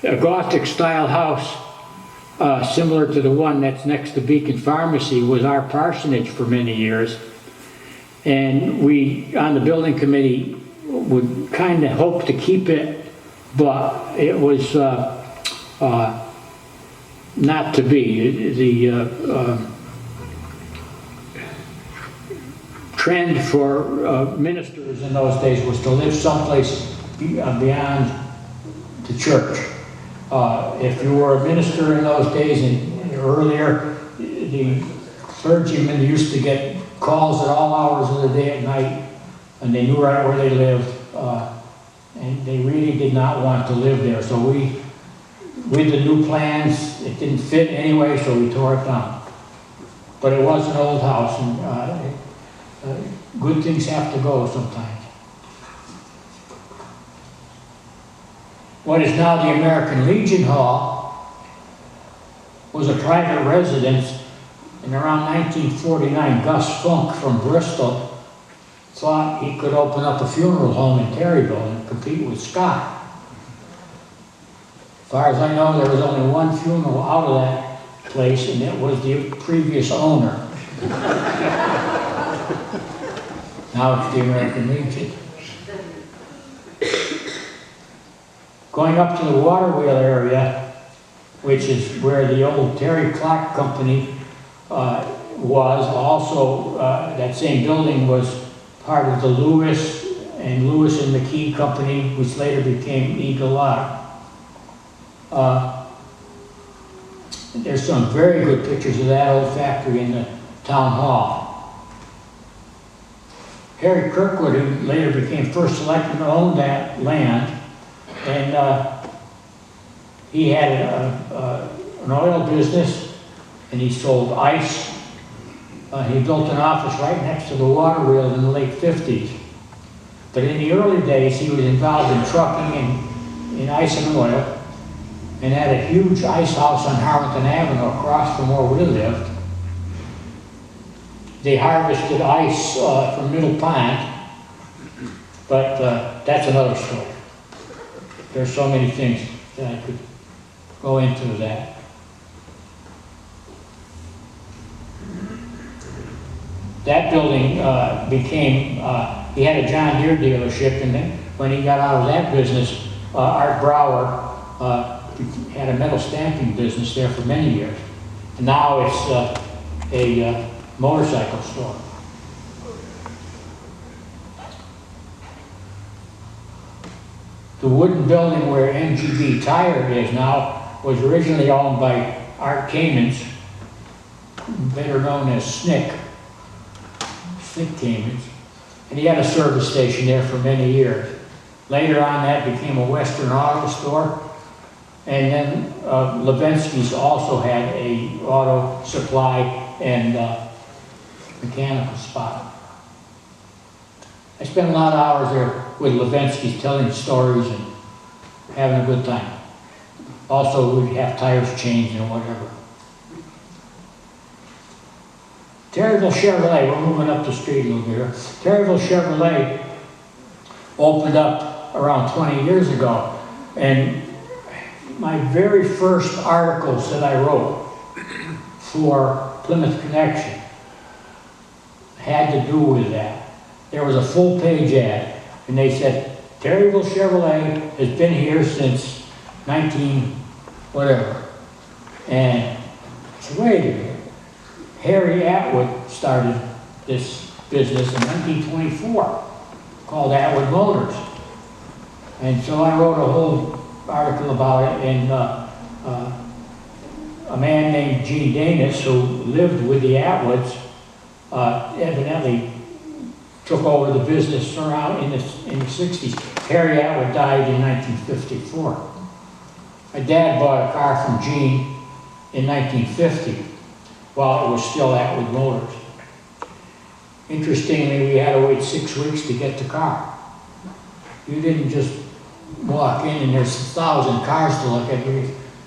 A Gothic style house similar to the one that's next to Beacon Pharmacy was our parsonage for many years. And we, on the building committee, would kind of hope to keep it, but it was not to be. The trend for ministers in those days was to live someplace beyond the church. If you were a minister in those days and earlier, the clergymen used to get calls at all hours of the day and night, and they knew right where they lived, and they really did not want to live there. So we, with the new plans, it didn't fit anyway, so we tore it down. But it was an old house, and good things have to go sometimes. What is now the American Legion Hall was a private residence, and around 1949, Gus Funk from Bristol thought he could open up a funeral home in Terryville and compete with Scott. As far as I know, there was only one funeral out of that place, and it was the previous owner. Now it's the American Legion. Going up to the Waterwheel area, which is where the old Terry Clock Company was, also that same building was part of the Lewis and McKee Company, which later became Eagle Lock. There's some very good pictures of that old factory in the town hall. Harry Kirkwood, who later became first selectman, owned that land. And he had an oil business, and he sold ice. He built an office right next to the Waterwheel in the late 50s. But in the early days, he was involved in trucking and in ice and oil, and had a huge ice house on Harrington Avenue across from where we lived. They harvested ice from Middle Pond, but that's another story. There's so many things that I could go into that. That building became, he had a John Deere dealership, and then when he got out of that business, Art Brower had a metal stamping business there for many years. And now it's a motorcycle store. The wooden building where MGB Tire is now was originally owned by Art Kamens, better known as Snick Kamens, and he had a service station there for many years. Later on, that became a Western Auto store, and then Levinsky's also had a auto supply, and mechanical spot. I spent a lot of hours there with Levinsky's telling stories and having a good time. Also, we'd have tires changed and whatever. Terryville Chevrolet, we're moving up the street a little bit here. Terryville Chevrolet opened up around 20 years ago, and my very first articles that I wrote for Plymouth Connection had to do with that. There was a full-page ad, and they said, Terryville Chevrolet has been here since 19 whatever. And I said, wait a minute. Harry Atwood started this business in 1924 called Atwood Motors. And so I wrote a whole article about it, and a man named Gene Danis, who lived with the Atwoods, evidently took over the business around in the 60s. Harry Atwood died in 1954. My dad bought a car from Gene in 1950 while it was still Atwood Motors. Interestingly, we had to wait 6 weeks to get the car. You didn't just walk in and there's 1,000 cars to look at.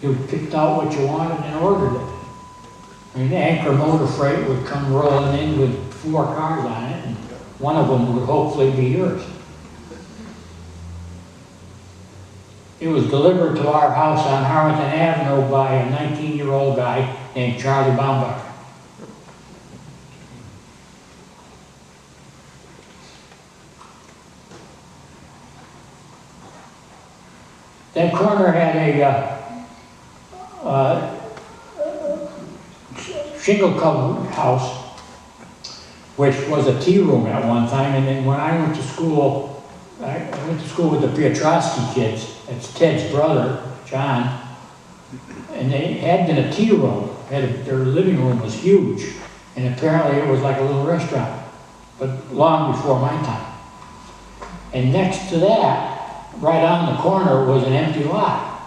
You picked out what you wanted and ordered it. I mean, Anchor Motor Freight would come rolling in with 4 cars on it, and one of them would hopefully be yours. It was delivered to our house on Harrington Avenue by a 19-year-old guy named Charlie Baumbacher. That corner had a shingle-covered house, which was a tea room at one time. And then when I went to school, I went to school with the Piotrowski kids. That's Ted's brother, John. And they had been a tea room. Their living room was huge. And apparently it was like a little restaurant, but long before my time. And next to that, right on the corner, was an empty lot,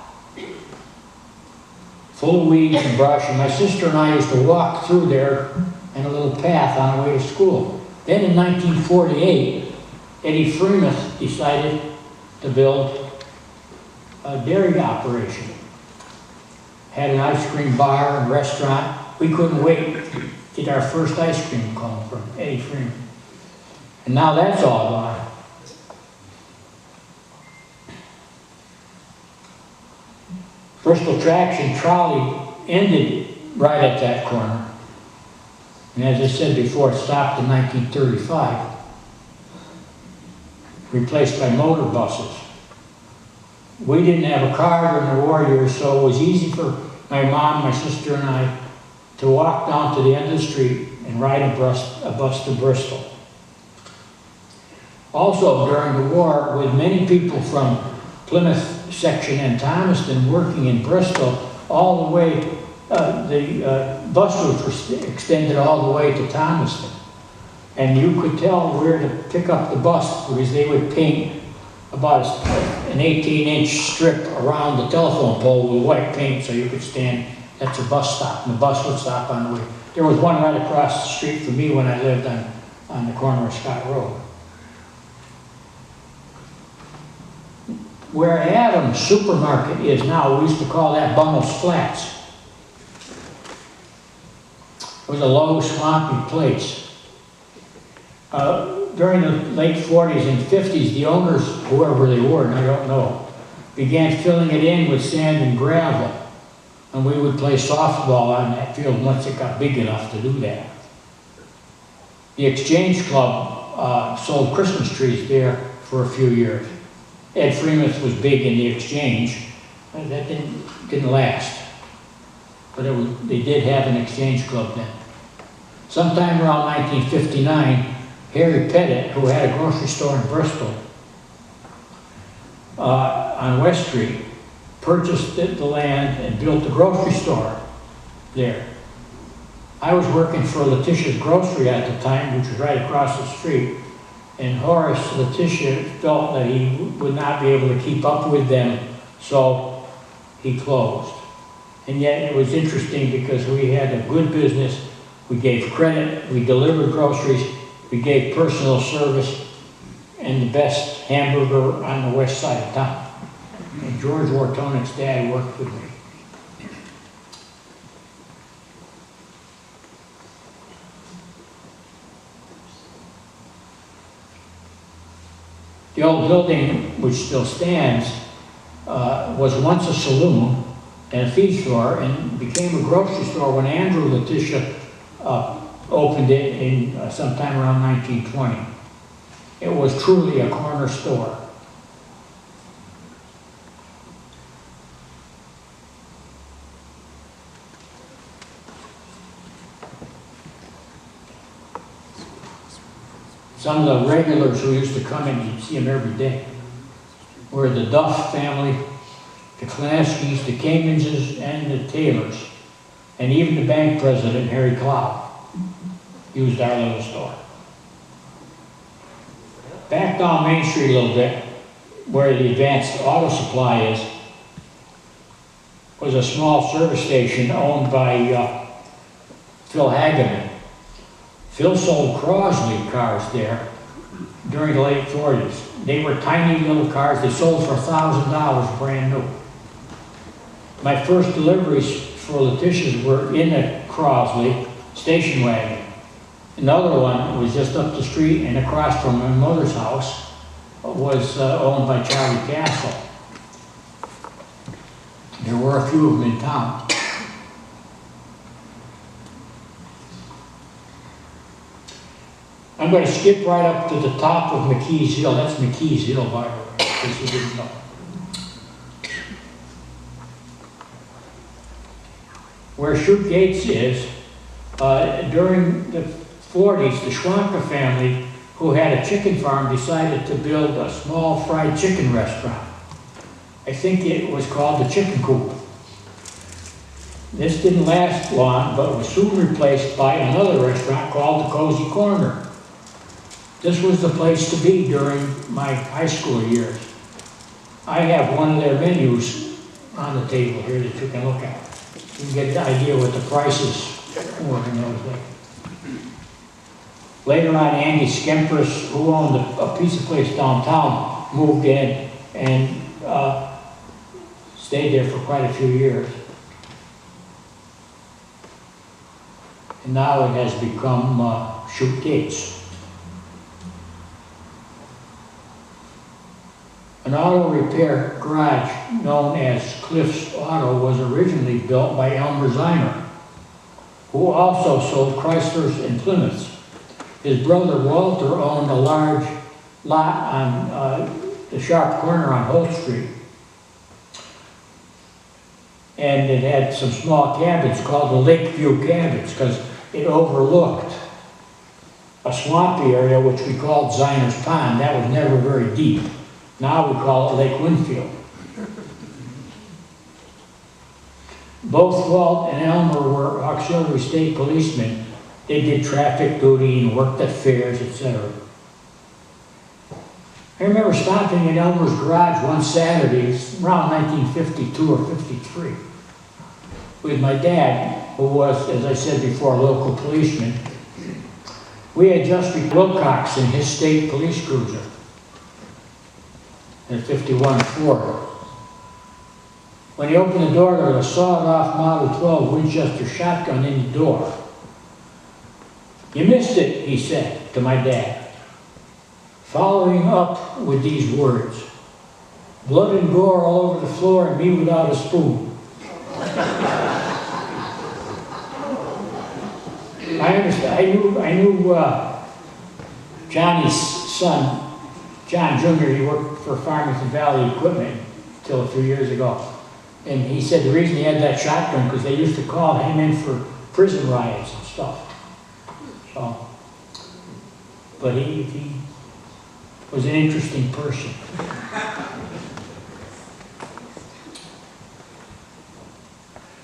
full of weeds and brush. And my sister and I used to walk through there in a little path on our way to school. Then in 1948, Eddie Plymouth decided to build a dairy operation. Had an ice cream bar and restaurant. We couldn't wait to get our first ice cream cone from Eddie Plymouth. And now that's all gone. Bristol Traction Trolley ended right at that corner. And as I said before, it stopped in 1935. Replaced by motor buses. We didn't have a car during the war years, so it was easy for my mom, my sister, and I to walk down to the end of the street and ride a bus to Bristol. Also, during the war, with many people from Plymouth section and Thomaston working in Bristol, all the way, the bus routes were extended all the way to Thomaston. And you could tell where to pick up the bus because they would paint about an 18-inch strip around the telephone pole with white paint so you could stand, that's a bus stop, and the bus would stop on the way. There was one right across the street from me when I lived on the corner of Scott Road. Where Adams Supermarket is now, we used to call that Bummels Flats. It was a low, swampy place. During the late 40s and 50s, the owners, whoever they were, and I don't know, began filling it in with sand and gravel. And we would play softball on that field once it got big enough to do that. The Exchange Club sold Christmas trees there for a few years. Ed Freemuth was big in the Exchange. That didn't last. But they did have an Exchange Club then. Sometime around 1959, Harry Pettit, who had a grocery store in Bristol on West Street, purchased the land and built a grocery store there. I was working for Letitia's Grocery at the time, which was right across the street, and Horace Letitia felt that he would not be able to keep up with them, so he closed. And yet it was interesting because we had a good business We gave credit, we delivered groceries, we gave personal service, and the best hamburger on the west side of town. And George Wartonik's dad worked with me. The old building, which still stands, was once a saloon and a feed store, and became a grocery store when Andrew Letitia opened it in sometime around 1920. It was truly a corner store. Some of the regulars who used to come in, you'd see them every day, were the Duff family, the Klanskys, the Cambridges, and the Taylors, and even the bank president, Harry Cloud, used our little store. Back down Main Street a little bit, where the Advanced Auto Supply is, was a small service station owned by Phil Hageman. Phil sold Crosley cars there during the late 40s. They were tiny little cars. They sold for $1,000 brand new. My first deliveries for Letitia's were in a Crosley station wagon. Another one was just up the street and across from my mother's house was owned by Charlie Castle. There were a few of them in town. I'm going to skip right up to the top of McKee's Hill. That's McKee's Hill, by the way, in case you didn't know. Where Chute Gates is, during the 40s, the Schwanka family, who had a chicken farm, decided to build a small fried chicken restaurant. I think it was called the Chicken Coop. This didn't last long, but was soon replaced by another restaurant called the Cozy Corner. This was the place to be during my high school years. I have one of their menus on the table here that you can look at. You can get an idea what the prices were in those days. Later on, Andy Skempers, who owned a pizza place downtown, moved in and stayed there for quite a few years. And now it has become Chute Gates. An auto repair garage known as Cliff's Auto was originally built by Elmer Ziner, who also sold Chryslers and Plymouths. His brother Walter owned a large lot on the sharp corner on Holt Street. And it had some small cabins called the Lakeview Cabins because it overlooked a swampy area which we called Ziner's Pond. That was never very deep. Now we call it Lake Winfield. Both Walt and Elmer were auxiliary state policemen. They did traffic duty and worked at fairs, etc. I remember stopping in Elmer's garage one Saturday, around 1952 or 53, with my dad, who was, as I said before, a local policeman. We had just reached Wilcox in his state police cruiser, in a 51 Ford. When he opened the door, there was a sawed-off Model 12 Winchester shotgun in the door. "You missed it," he said to my dad, following up with these words, "Blood and gore all over the floor and me without a spoon." I understand. I knew Johnny's son, John Jr., he worked for Farmington Valley Equipment until a few years ago. And he said the reason he had that shotgun because they used to call him in for prison riots and stuff. So, but he was an interesting person.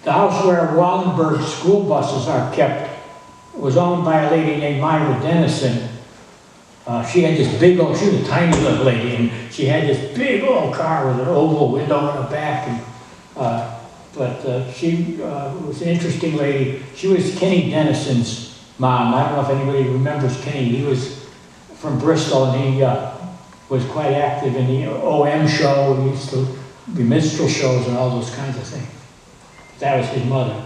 The house where Wallenberg school buses are kept was owned by a lady named Myra Dennison. She had this big old, she was a tiny little lady, and she had this big old car with an oval window in the back. And, but she was an interesting lady. She was Kenny Dennison's mom. I don't know if anybody remembers Kenny. He was from Bristol, and he was quite active in the OM show. He used to be minstrel shows and all those kinds of things. That was his mother.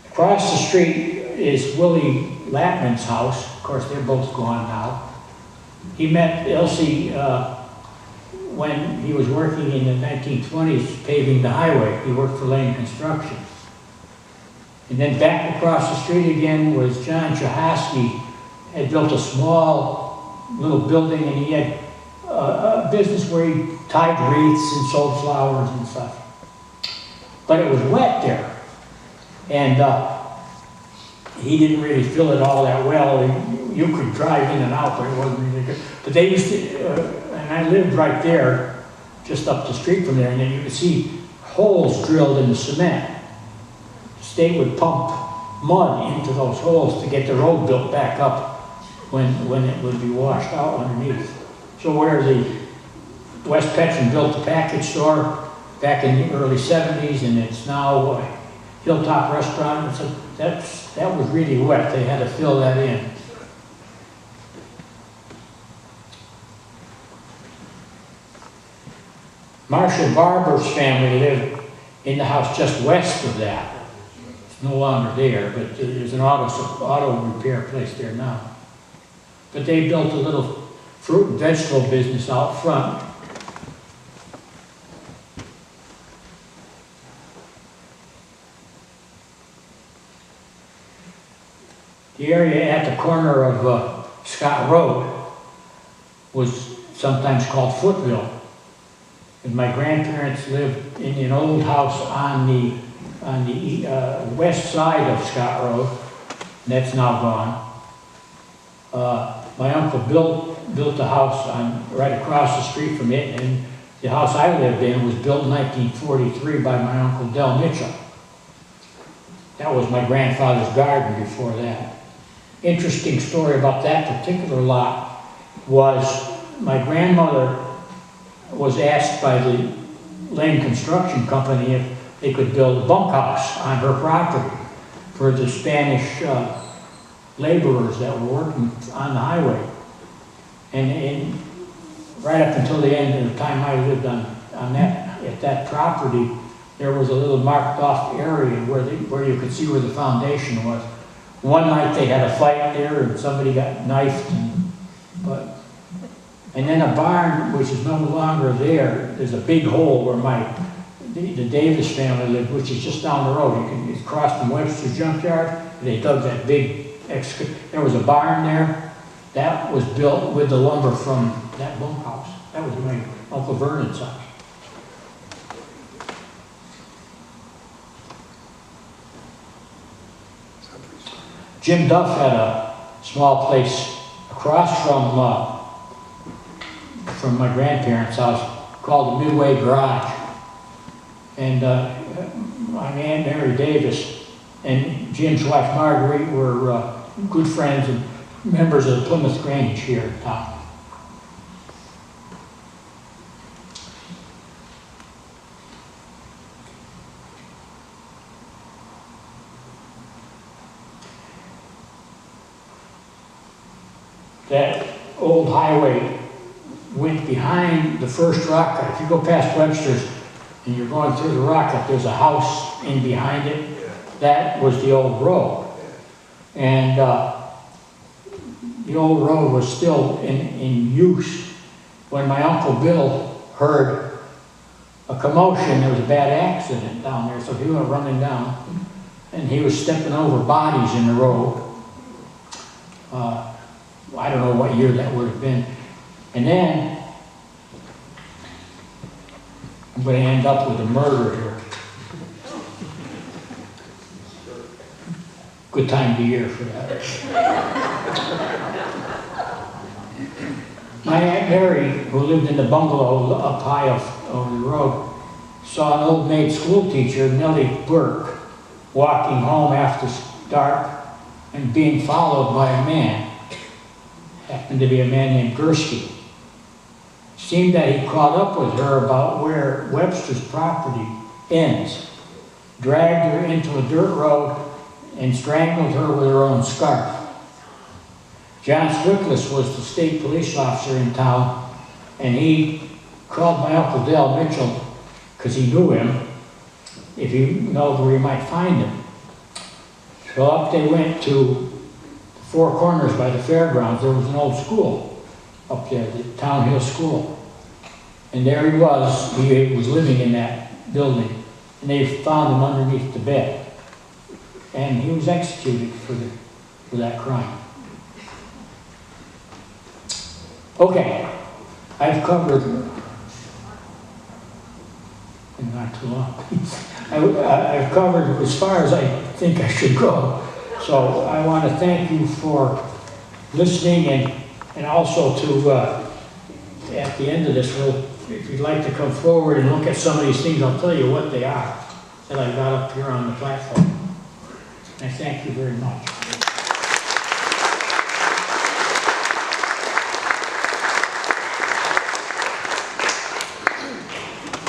Across the street is Willie Latman's house. Of course, they're both gone now. He met Elsie when he was working in the 1920s paving the highway. He worked for Lane Construction. And then back across the street again was John Chahosky. Had built a small little building, and he had a business where he tied wreaths and sold flowers and stuff. But it was wet there, and he didn't really fill it all that well. You could drive in and out, but it wasn't really good. But they used to, and I lived right there, just up the street from there, and then you could see holes drilled in the cement. The state would pump mud into those holes to get the road built back up when it would be washed out underneath. So where the West Petron built the package store back in the early 70s, and it's now Hilltop Restaurant, and so that was really wet. They had to fill that in. Marshall Barber's family lived in the house just west of that. It's no longer there, but there's an auto repair place there now. But they built a little fruit and vegetable business out front. The area at the corner of Scott Road was sometimes called Footville. And my grandparents lived in an old house on the west side of Scott Road. And that's now gone. My uncle built a house right across the street from it, and the house I lived in was built in 1943 by my Uncle Del Mitchell. That was my grandfather's garden before that. Interesting story about that particular lot was my grandmother was asked by the Lane Construction Company if they could build a bunkhouse on her property for the Spanish laborers that were working on the highway. And right up until the end of the time I lived at that property, there was a little marked off area where you could see where the foundation was. One night they had a fight there and somebody got knifed, and then a barn which is no longer there. There's a big hole where the Davis family lived, which is just down the road. It's across from Webster's junkyard. They dug that big there was a barn there that was built with the lumber from that bunkhouse. That was my Uncle Vernon's house. Jim Duff had a small place across from my grandparents' house called the Midway Garage. And my Aunt Mary Davis and Jim's wife Marguerite were good friends and members of the Plymouth Grange here in town. That old highway went behind the first rock cut. If you go past Webster's and you're going through the rock cut, there's a house in behind it. That was the old road. And the old road was still in use when my Uncle Bill heard a commotion. There was a bad accident down there, so he went running down, and he was stepping over bodies in the road. I don't know what year that would have been. And then I'm going to end up with a murder here. Good time of the year for that. My Aunt Mary, who lived in the bungalow up high over the road, saw an old maid school teacher, Nellie Burke, walking home after dark and being followed by a man. Happened to be a man named Gursky. Seemed that he caught up with her about where Webster's property ends, dragged her into a dirt road and strangled her with her own scarf. John Swickless was the state police officer in town, and he called my Uncle Dale Mitchell, because he knew him, if he knows where he might find him. So up they went to the Four Corners by the fairgrounds. There was an old school up there, the Town Hill School. And there he was living in that building, and they found him underneath the bed. And he was executed for that crime. Okay, I've covered, and not too long, I've covered as far as I think I should go. So I want to thank you for listening, and also to, at the end of this, if you'd like to come forward and look at some of these things, I'll tell you what they are that I got up here on the platform. I thank you very much.